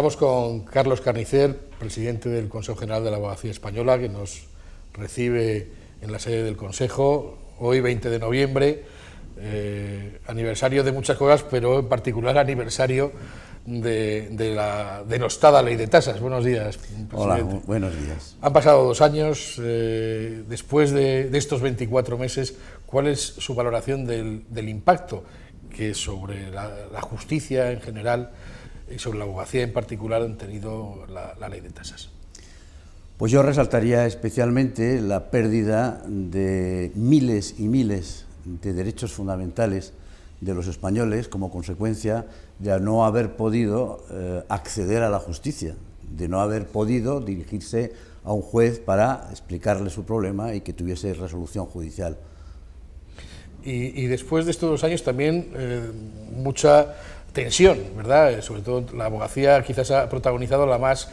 Estamos con Carlos Carnicer, presidente del Consejo General de la Abogacía Española, que nos recibe en la sede del Consejo, hoy 20 de noviembre, aniversario de muchas cosas, pero en particular aniversario de la denostada ley de tasas. Buenos días, presidente. Hola, buenos días. Han pasado 2 años, después de estos 24 meses, ¿cuál es su valoración del impacto que sobre la justicia en general y sobre la abogacía en particular han tenido la ley de tasas? Pues yo resaltaría especialmente la pérdida de miles y miles de derechos fundamentales de los españoles como consecuencia de no haber podido acceder a la justicia, de no haber podido dirigirse a un juez para explicarle su problema y que tuviese resolución judicial. Y después de estos 2 años también mucha tensión, ¿verdad? Sobre todo la abogacía quizás ha protagonizado la más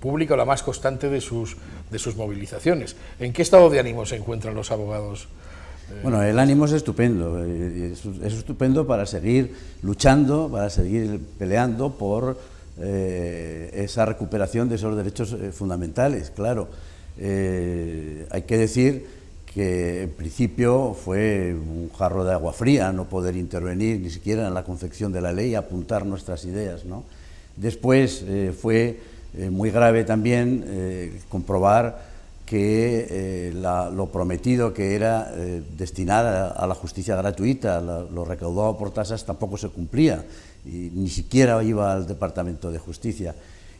pública o la más constante de sus movilizaciones. ¿En qué estado de ánimo se encuentran los abogados? Bueno, el ánimo es estupendo, es estupendo para seguir luchando, para seguir peleando por esa recuperación de esos derechos fundamentales, claro. Hay que decir que en principio fue un jarro de agua fría no poder intervenir ni siquiera en la confección de la ley y apuntar nuestras ideas, ¿no? Después fue muy grave también comprobar que lo prometido que era destinar a la justicia gratuita, lo recaudado por tasas, tampoco se cumplía, y ni siquiera iba al Departamento de Justicia.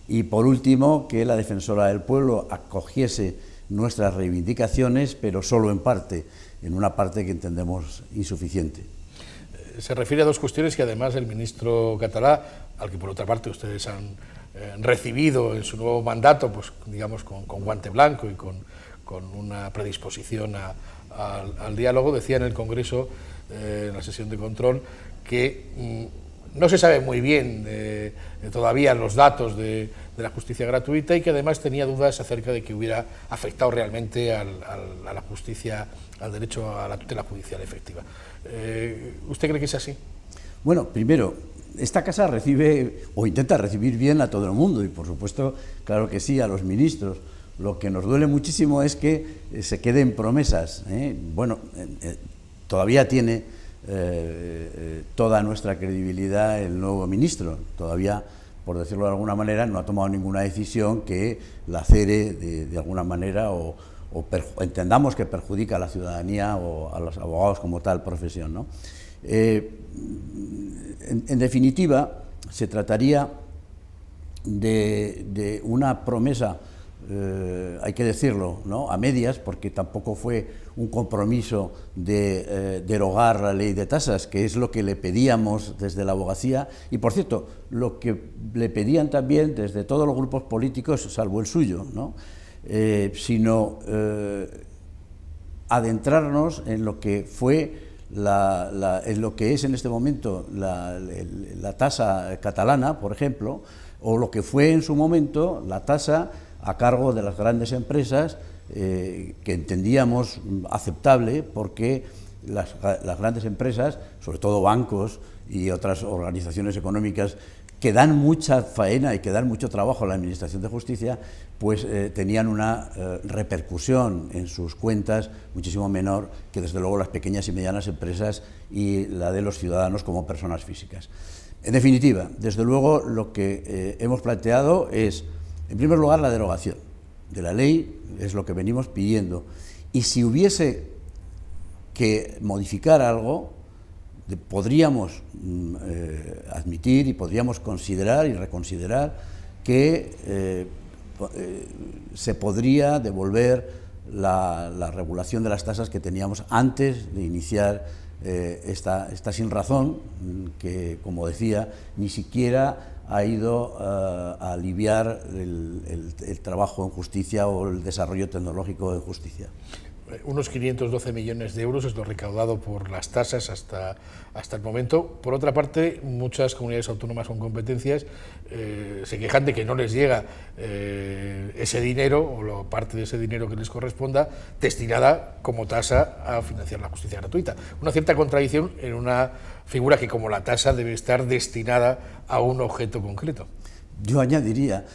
Y por último, que la Defensora del Pueblo acogiese nuestras reivindicaciones, pero solo en parte, en una parte que entendemos insuficiente. Se refiere a 2 cuestiones que además el ministro catalá, al que por otra parte ustedes han recibido en su nuevo mandato, pues digamos con guante blanco y con una predisposición al diálogo, decía en el Congreso, en la sesión de control, que no se sabe muy bien todavía los datos de la justicia gratuita y que además tenía dudas acerca de que hubiera afectado realmente a la justicia, al derecho a la tutela judicial efectiva. ¿Usted cree que es así? Bueno, primero, esta casa recibe o intenta recibir bien a todo el mundo y por supuesto, claro que sí, a los ministros. Lo que nos duele muchísimo es que se queden promesas, ¿eh? Bueno, todavía tiene toda nuestra credibilidad el nuevo ministro, todavía, por decirlo de alguna manera, no ha tomado ninguna decisión que la cere de alguna manera o entendamos que perjudica a la ciudadanía o a los abogados como tal profesión, ¿no? En definitiva, se trataría de una promesa, hay que decirlo, ¿no?, a medias, porque tampoco fue un compromiso de derogar la ley de tasas, que es lo que le pedíamos desde la abogacía, y por cierto, lo que le pedían también desde todos los grupos políticos, salvo el suyo, ¿no?, sino adentrarnos en lo que fue en lo que es en este momento la tasa catalana, por ejemplo, o lo que fue en su momento la tasa a cargo de las grandes empresas, que entendíamos aceptable porque las grandes empresas, sobre todo bancos y otras organizaciones económicas que dan mucha faena y que dan mucho trabajo a la Administración de Justicia, pues tenían una repercusión en sus cuentas muchísimo menor que desde luego las pequeñas y medianas empresas y la de los ciudadanos como personas físicas. En definitiva, desde luego lo que hemos planteado es, en primer lugar, la derogación de la ley, es lo que venimos pidiendo, y si hubiese que modificar algo, podríamos admitir y podríamos considerar y reconsiderar que se podría devolver la regulación de las tasas que teníamos antes de iniciar esta sinrazón, que, como decía, ni siquiera ha ido a aliviar el trabajo en justicia o el desarrollo tecnológico en justicia. Unos 512 millones de euros es lo recaudado por las tasas hasta el momento. Por otra parte, muchas comunidades autónomas con competencias se quejan de que no les llega ese dinero o parte de ese dinero que les corresponda destinada como tasa a financiar la justicia gratuita. Una cierta contradicción en una figura que, como la tasa, debe estar destinada a un objeto concreto. yo añadiría,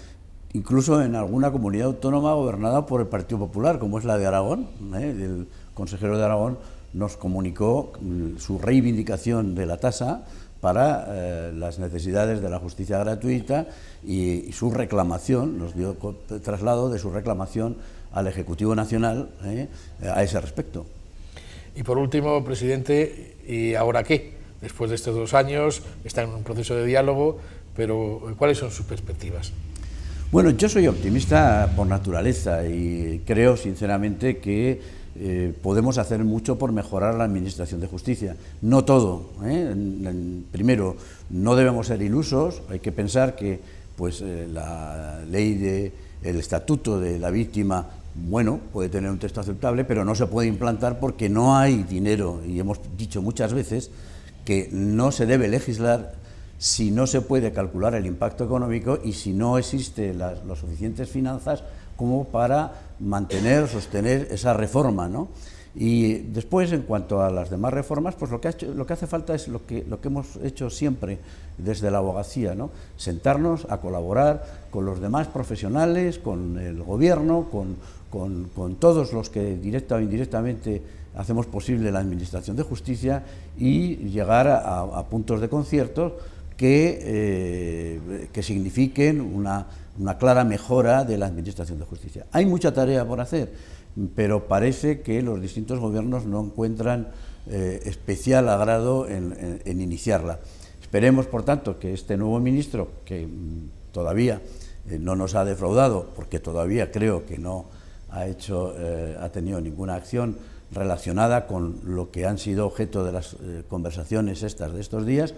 incluso en alguna comunidad autónoma gobernada por el Partido Popular, como es la de Aragón. El consejero de Aragón nos comunicó su reivindicación de la tasa para las necesidades de la justicia gratuita y su reclamación, nos dio traslado de su reclamación al Ejecutivo Nacional a ese respecto. Y por último, presidente, ¿y ahora qué? Después de estos 2 años, está en un proceso de diálogo, pero ¿cuáles son sus perspectivas? Bueno, yo soy optimista por naturaleza y creo sinceramente que podemos hacer mucho por mejorar la administración de justicia. No todo. Primero, no debemos ser ilusos, hay que pensar que pues, la ley el estatuto de la víctima, bueno, puede tener un texto aceptable, pero no se puede implantar porque no hay dinero, y hemos dicho muchas veces que no se debe legislar si no se puede calcular el impacto económico y si no existen las suficientes finanzas como para mantener, sostener esa reforma, ¿no? Y después, en cuanto a las demás reformas, pues lo que hace falta es lo que hemos hecho siempre desde la abogacía, ¿no? Sentarnos a colaborar con los demás profesionales, con el gobierno, con todos los que directa o indirectamente hacemos posible la administración de justicia y llegar a puntos de concierto que signifiquen una clara mejora de la administración de justicia. Hay mucha tarea por hacer, pero parece que los distintos gobiernos no encuentran especial agrado en iniciarla. Esperemos, por tanto, que este nuevo ministro, que todavía no nos ha defraudado, porque todavía creo que no ha tenido ninguna acción relacionada con lo que han sido objeto de las conversaciones de estos días,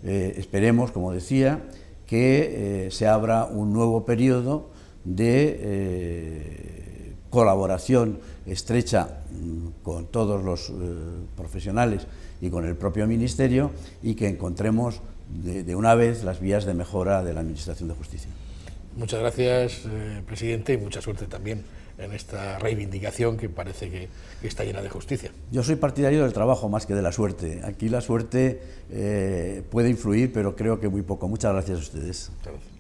esperemos, como decía, que se abra un nuevo periodo de colaboración estrecha con todos los profesionales y con el propio Ministerio y que encontremos de una vez las vías de mejora de la Administración de Justicia. Muchas gracias, presidente, y mucha suerte también en esta reivindicación que parece que está llena de justicia. Yo soy partidario del trabajo más que de la suerte. Aquí la suerte puede influir, pero creo que muy poco. Muchas gracias a ustedes. Muchas gracias.